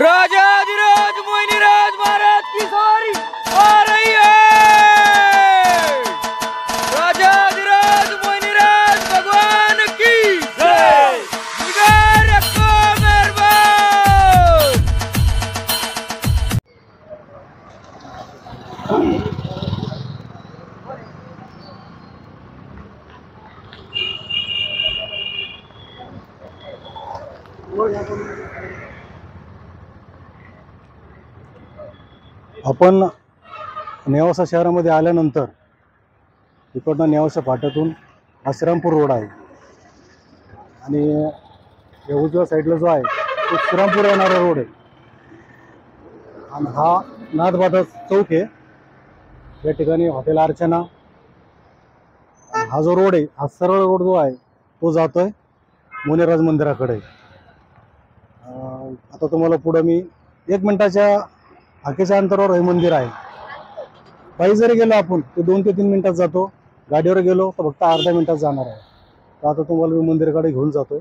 राजाधिराज मोहिनीराज महाराज की सवारी आ रही है। राजाधिराज मोहिनीराज भगवान की जय। निगाह रखो मेहरबान। आपण नेवासा शहरामध्ये आल्यानंतर इकडनं नेवासा फाट्यातून हा श्रीरामपूर रोड आहे आणि या उजव्या साईडला जो आहे तो श्रीरामपूर येणारा रोड आहे आणि हा नाथबादा चौक आहे। या ठिकाणी हॉटेल अर्चना, हा जो रोड आहे हा सरळ रोड जो आहे तो जातोय मोनेराज मंदिराकडे। आता तुम्हाला पुढे मी 1 मिनिटाच्या हाकेच्या अंतरावर हे मंदिर आहे। पायी जरी गेलो आपण तर 2 ते 3 मिनिटात जातो, गाडीवर गेलो तर फक्त अर्ध्या मिनिटात जाणार आहे। तर आता तुम्हाला मी मंदिराकडे घेऊन जातोय।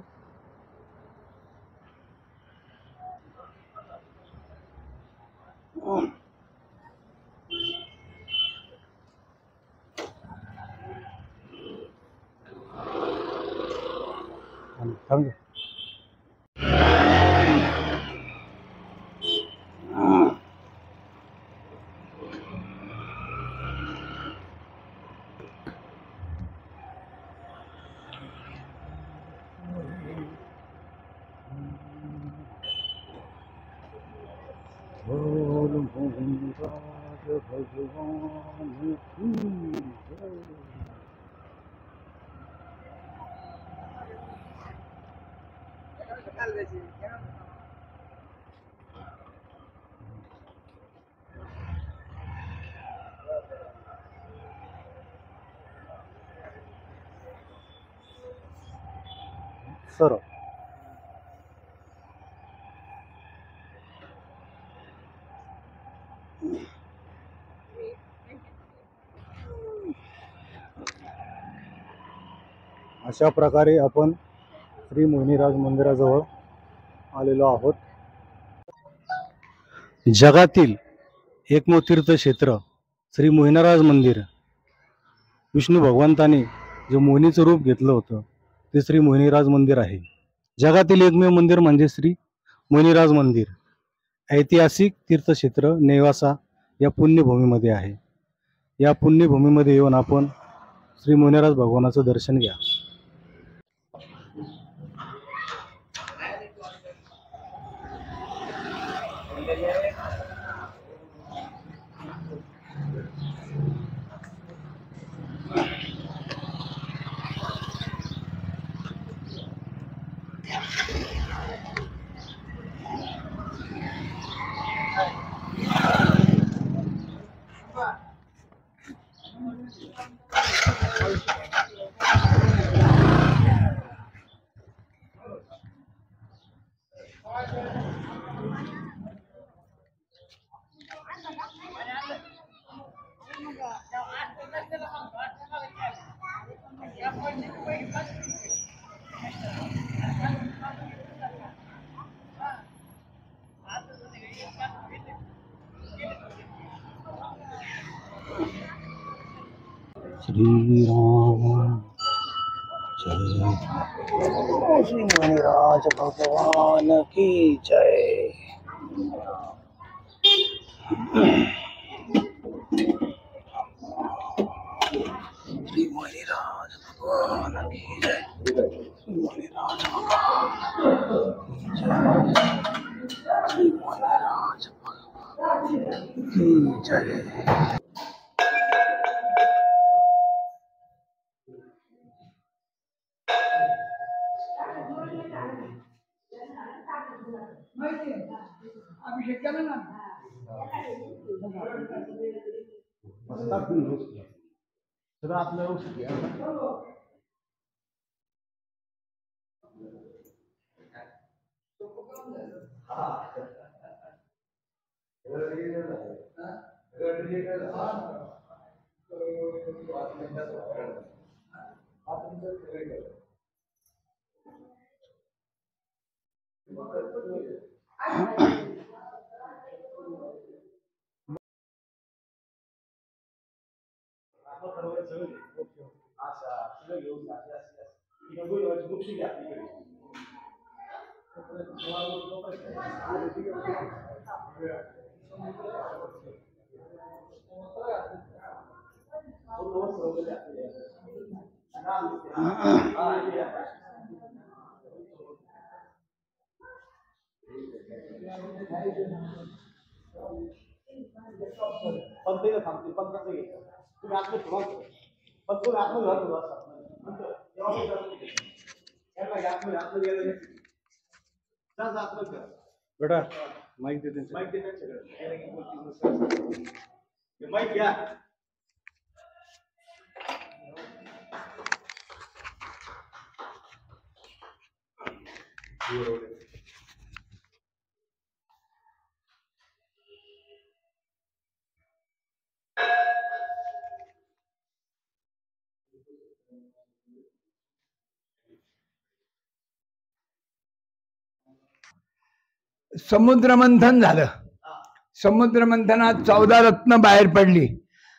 थांब बोल मोहनराज भगवान की जय। सर अशा प्रकारे आपण श्री मोहिनीराज मंदिराजवळ आलेलो आहोत। जगातील एकमेव तीर्थक्षेत्र श्री मोहिनीराज मंदिर, विष्णू भगवंताने जे मोहिनीचं रूप घेतलं होतं ते श्री मोहिनीराज मंदिर आहे। जगातील एकमेव मंदिर म्हणजे श्री मोहिनीराज मंदिर। ऐतिहासिक तीर्थक्षेत्र नेवासा या पुण्यभूमीमध्ये आहे। या पुण्यभूमीमध्ये येऊन आपण श्री मोहिनीराज भगवानाचं दर्शन घ्या। श्री राम जय, श्री मोहिनीराज भगवान की जय। श्री मोहिनीराज भगवान की जय। श्री मोहिनीराज भगवान की जय। श्री मोहिनीराज भगवान की जय। अभिषेक केला ना सगळं आपलं औषध बेटा माईक देते माईक घ्या. समुद्रमंथन झालं. समुद्रमंथनात 14 रत्न बाहेर पडली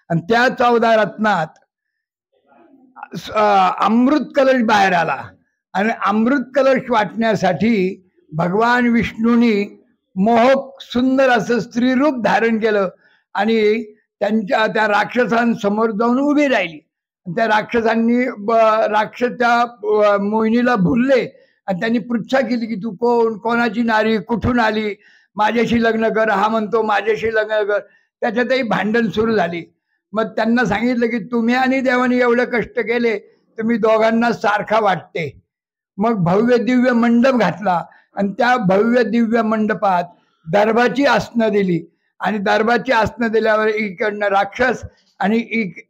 आणि त्या 14 रत्नात अमृत कलश बाहेर आला आणि अमृत कलश वाटण्यासाठी भगवान विष्णूंनी मोहक सुंदर असं स्त्रीरूप धारण केलं आणि त्यांच्या त्या राक्षसांसमोर जाऊन उभी राहिली. त्या राक्षसांनी त्या मोहिनीला भुलले आणि त्यांनी पृच्छा केली की तू कोण, कोणाची नारी, कुठून आली, माझ्याशी लग्न कर. हा म्हणतो माझ्याशी लग्न कर. त्याच्यातही भांडण सुरू झाली. मग त्यांना सांगितलं की तुम्ही आणि देवाने एवढे कष्ट केले, तुम्ही दोघांना सारखा वाटते. मग भव्य दिव्य मंडप घातला आणि त्या भव्य दिव्य मंडपात दर्भाची आसनं दिली आणि दर्भाची आसनं दिल्यावर एकीकडनं राक्षस आणि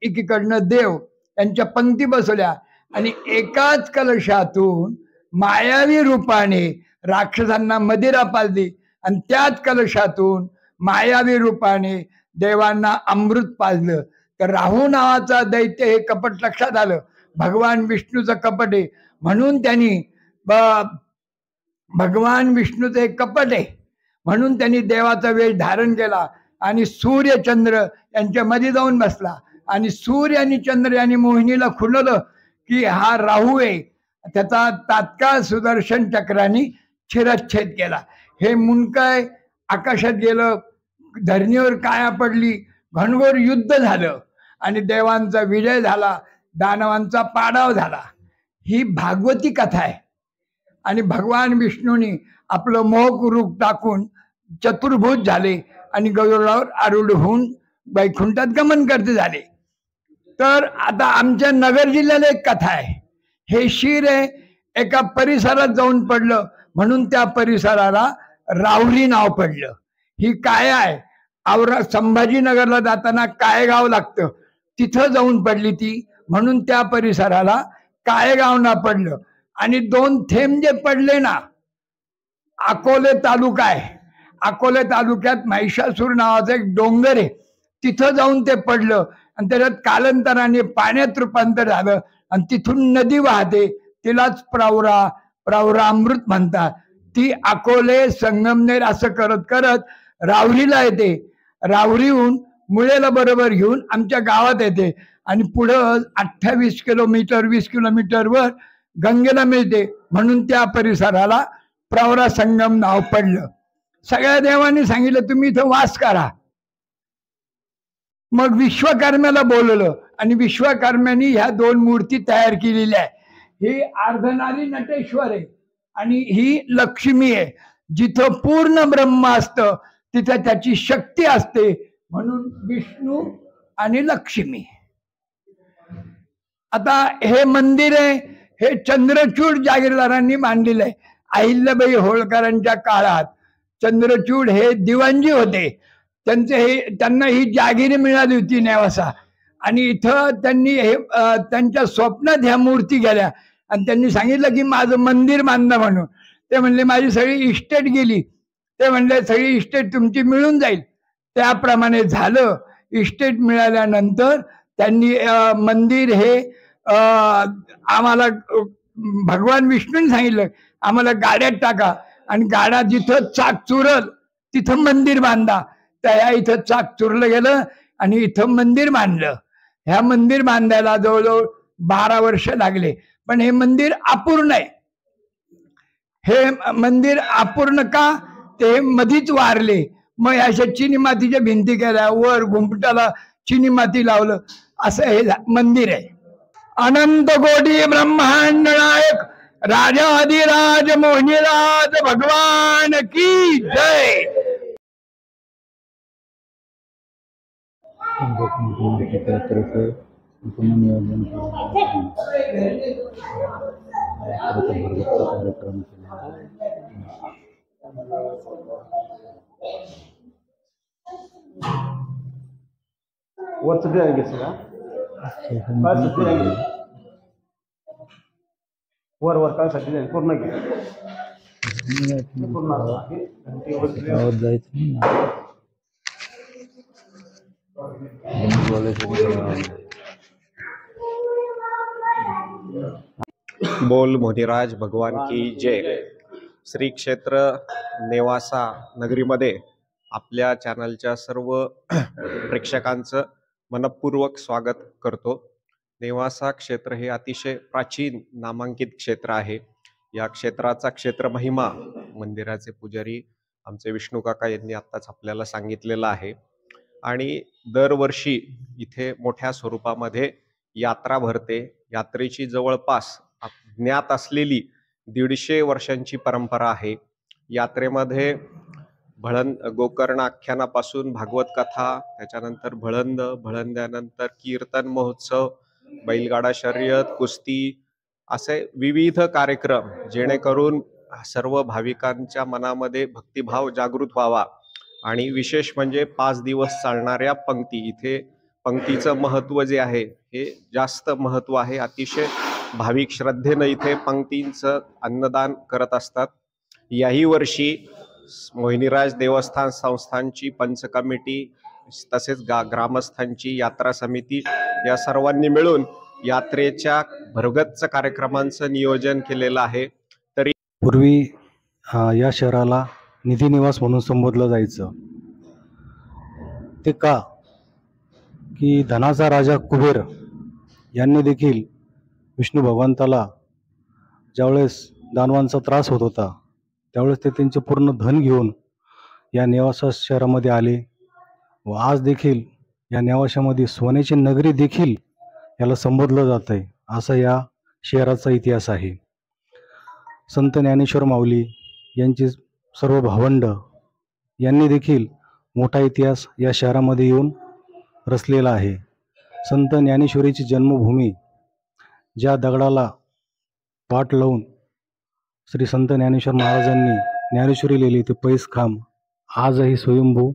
एकीकडनं देव यांच्या पंक्ती बसवल्या आणि एकाच कलशातून मायावी रूपाने राक्षसांना मदिरा पाजली आणि त्याच कलशातून मायावी रूपाने देवांना अमृत पाजलं. तर राहू नावाचा दैत्य हे कपट लक्षात आलं, भगवान विष्णूचं कपट आहे म्हणून त्यांनी भगवान विष्णूचं एक कपट आहे म्हणून त्यांनी देवाचा वेश धारण केला आणि सूर्य चंद्र यांच्या मध्ये जाऊन बसला आणि सूर्य आणि चंद्र यांनी मोहिनीला खुलवलं की हा राहू आहे. त्याचा तात्काळ सुदर्शन चक्राने शिरच्छेद केला. हे मुंडकं आकाशात गेलं, धरणीवर काया पडली, घनघोर युद्ध झालं आणि देवांचा विजय झाला, दानवांचा पाडाव झाला. ही भागवती कथा आहे. आणि भगवान विष्णूंनी आपलं मोहक रूप टाकून चतुर्भुज झाले आणि गरुडावर आरूढ होऊन वैकुंठात गमन करते झाले. तर आता आमच्या नगर जिल्ह्याला एक कथा आहे. हे शिर आहे एका परिसरात जाऊन पडलं म्हणून त्या परिसराला राहुरी नाव पडलं. ही काय आहे, संभाजीनगरला जाताना कायगाव लागतं, तिथं जाऊन पडली ती म्हणून त्या परिसराला कायगाव नाव पडलं. आणि 2 थेंब जे पडले ना, अकोले तालुका आहे, अकोले तालुक्यात महिषासूर नावाचा एक डोंगर आहे, तिथं जाऊन ते पडलं आणि त्याच्यात कालांतराने पाण्यात रूपांतर झालं आणि तिथून नदी वाहते, तिलाच प्रवरा अमृत म्हणतात. ती अकोले संगमनेर असं करत करत राहुरीला येते. राहुरीहून मुळेला बरोबर घेऊन आमच्या गावात येते आणि पुढं 28 किलोमीटर 20 किलोमीटरवर गंगेला मिळते म्हणून त्या परिसराला प्रवरा संगम नाव पडलं. सगळ्या देवांनी सांगितलं तुम्ही इथं वास करा. मग विश्वकर्म्याला बोलवलं आणि विश्वकर्म्यांनी ह्या 2 मूर्ती तयार केलेल्या आहे. ही अर्धनारी नटेश्वर आहे आणि ही लक्ष्मी आहे. जिथं पूर्ण ब्रह्म असतं तिथं त्याची शक्ती असते म्हणून विष्णू आणि लक्ष्मी. आता हे मंदिर आहे हे चंद्रचूड जागीरदारांनी बांधलेलं आहे. अहिल्याबाई होळकरांच्या काळात चंद्रचूड हे दिवाणजी होते, त्यांना ही जागीर मिळाली होती नेवासा आणि इथं त्यांनी हे त्यांच्या स्वप्नात ह्या मूर्ती गेल्या आणि त्यांनी सांगितलं की माझं मंदिर बांधा म्हणून. ते म्हणले माझी सगळी इस्टेट गेली. ते म्हणले सगळी इस्टेट तुमची मिळून जाईल. त्याप्रमाणे झालं. इस्टेट मिळाल्यानंतर त्यांनी मंदिर हे आम्हाला भगवान विष्णूने सांगितलं आम्हाला गाड्यात टाका आणि गाडा जिथं चाक चुरल तिथं मंदिर बांधा. त्या इथं चाक चुरलं गेलं आणि इथं मंदिर बांधलं. ह्या मंदिर बांधायला जवळजवळ 12 वर्ष लागले. पण हे मंदिर अपूर्ण आहे. हे मंदिर अपूर्ण का? ते मधीच वारले. मग अशा चिनी मातीच्या भिंती केल्या, वर घुमटाला चिनी माती लावलं, असं हे मंदिर आहे. अनंत कोटी ब्रह्मांड नायक राजाधिराज मोहिनीराज भगवान की जय. वरच द्यायला सगळं काय साठी द्यायला वर काय साठी द्यायला पूर्ण घे पूर्ण जायचं बोल मोहिनीराज भगवान की जय. श्री क्षेत्र नेवासा नगरीमध्ये आपल्या चॅनलच्या सर्व प्रेक्षकांचं मनपूर्वक स्वागत करतो. नेवासा क्षेत्र हे अतिशय प्राचीन नामांकित क्षेत्र आहे. या क्षेत्राचा क्षेत्र महिमा मंदिराचे पुजारी आमचे विष्णू काका यांनी आत्ताच आपल्याला सांगितलेलं आहे. आणि दरवर्षी इथे मोठ्या स्वरूपामध्ये यात्रा भरते. यात्रेची जवळपास ज्ञात असलेली 150 वर्षांची परंपरा आहे. यात्रेमध्ये गोकर्ण आख्यानापासून भागवत कथा, त्याच्यानंतर भळंद्यानंतर कीर्तन महोत्सव, बैलगाडा शर्यत, कुस्ती असे विविध कार्यक्रम, जेणेकरून सर्व भाविकांच्या मनामध्ये भक्तिभाव जागृत व्हावा. आणि विशेष म्हणजे 5 दिवस चालणाऱ्या पंक्ती, इथे पंक्तीचं महत्त्व जे आहे हे जास्त महत्त्व आहे. अतिशय भाविक श्रद्धेनं इथे पंक्तींचं अन्नदान करत असतात. याही वर्षी मोहिनीराज देवस्थान संस्थानची पंच कमिटी तसेच ग्रामस्थांची यात्रा समिती या सर्वांनी मिळून यात्रेच्या भरगच्च कार्यक्रमांचं नियोजन केलेलं आहे. तरी पूर्वी या शहराला निधी निवास म्हणून संबोधलं जायचं. ते का? की धनाचा राजा कुबेर यांनी देखील विष्णू भगवंताला ज्यावेळेस दानवांचा त्रास होत होता त्यावेळेस ते त्यांचे पूर्ण धन घेऊन या नेवासा शहरामध्ये आले. व आज देखील या नेवाशामध्ये सोन्याची नगरी देखील याला संबोधलं जात आहे. असा या शहराचा इतिहास आहे. संत ज्ञानेश्वर माऊली यांची सर्व भावंड यांनी देखील मोठा इतिहास या शहरामध्ये येऊन रचलेला आहे. संत ज्ञानेश्वरीची जन्मभूमी ज्या दगडाला पाठ लावून श्री संत ज्ञानेश्वर महाराजांनी ज्ञानेश्वरी लिहिली ते पैसखांब आजही स्वयंभू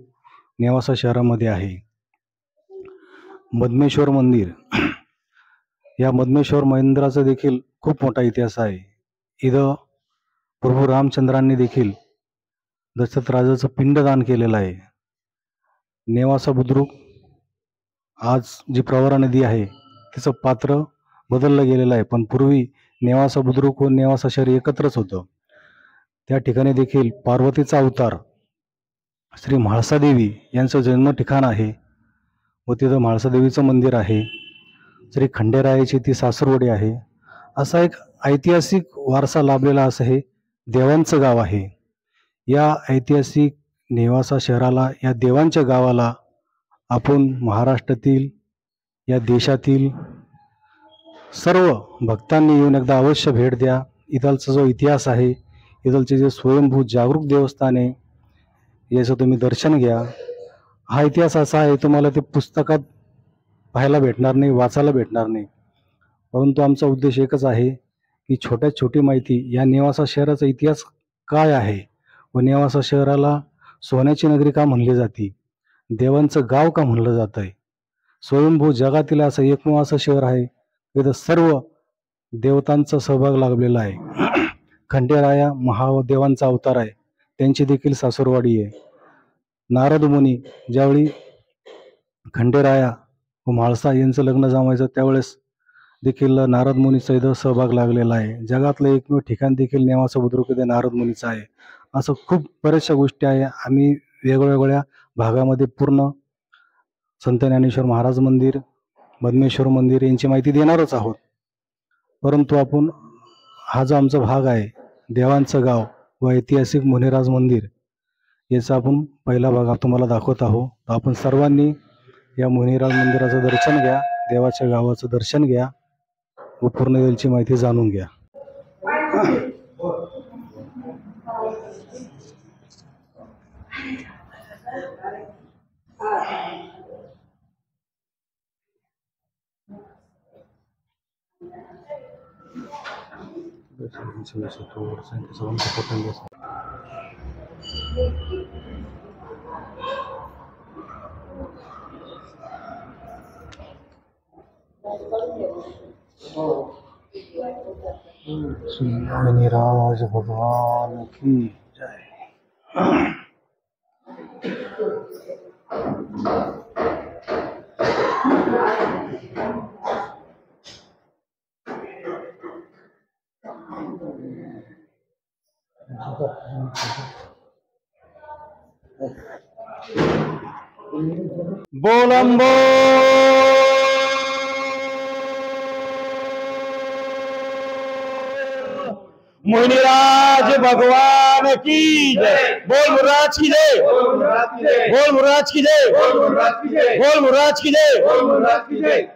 नेवासा शहरामध्ये आहे. मधमेश्वर मंदिर, या मधमेश्वर मंदिराचा देखील खूप मोठा इतिहास आहे. इथं प्रभू रामचंद्रांनी देखील दशरथ राजाचं पिंडदान केलेलं आहे. नेवासा बुद्रुक आज जी प्रवरा नदी आहे तिचं पात्र बदललं गेलेलं आहे. पण पूर्वी नेवासा बुद्रुक व नेवासा शहर एकत्रच होतं. त्या ठिकाणी देखील पार्वतीचा अवतार श्री म्हाळसादेवी यांचं जन्म ठिकाण आहे व तिथं म्हाळसादेवीचं मंदिर आहे. श्री खंडेरायाची ती सासरवडी आहे. असा एक ऐतिहासिक वारसा लाभलेला असं हे देवांचं गाव आहे. या ऐतिहासिक नेवासा शहराला, या देवांच्या गावाला आपण महाराष्ट्रातील, या देशातील सर्व भक्तांनी येऊन एकदा अवश्य भेट द्या. इथलचा जो इतिहास आहे, इथलचे जे स्वयंभू जागरूक देवस्थान आहे, याचं तुम्ही दर्शन घ्या. हा इतिहास असा आहे तुम्हाला ते पुस्तकात पाहायला भेटणार नाही, वाचायला भेटणार नाही. परंतु आमचा उद्देश एकच आहे की छोट्यात छोटी माहिती या नेवासा शहराचा इतिहास काय आहे व नेवासा शहराला सोन्याची नगरी का म्हणली जाते, देवांचं गाव का म्हणलं जात आहे. स्वयंभू जगातील असं एकमेव असं शहर आहे तिथं सर्व देवतांचा सहभाग लागलेला आहे. खंडेराया महादेवांचा अवतार आहे, त्यांची देखील सासुरवाडी आहे. नारद मुनी ज्यावेळी खंडेराया व म्हाळसा यांचं लग्न जमायचं त्यावेळेस देखील नारद मुनीचा इथं सहभाग लागलेला आहे. जगातलं एकमेव ठिकाण देखील नेवासा बुद्रुक येथे नारद मुनीचं आहे. असं खूप बऱ्याचशा गोष्टी आहे. आम्ही वेगवेगळ्या भागामध्ये पूर्ण संत ज्ञानेश्वर महाराज मंदिर, मधमेश्वर मंदिर यांची माहिती देणारच आहोत. परंतु आपण हा जो आमचा भाग आहे देवांचं गाव व ऐतिहासिक मुनिराज मंदिर याचा आपण पहिला भाग तुम्हाला दाखवत आहोत. आपण सर्वांनी या मुनिराज मंदिराचं दर्शन घ्या, देवाच्या गावाचं दर्शन घ्या व पूर्ण याची माहिती जाणून घ्या. श्री मुनिराज भगवान की जय. बोलंबो मुनिराज भगवान की जय. बोल मुराज की जय. बोल मुराज की जय. बोल मुराज की जय. बोल मुराज की जय.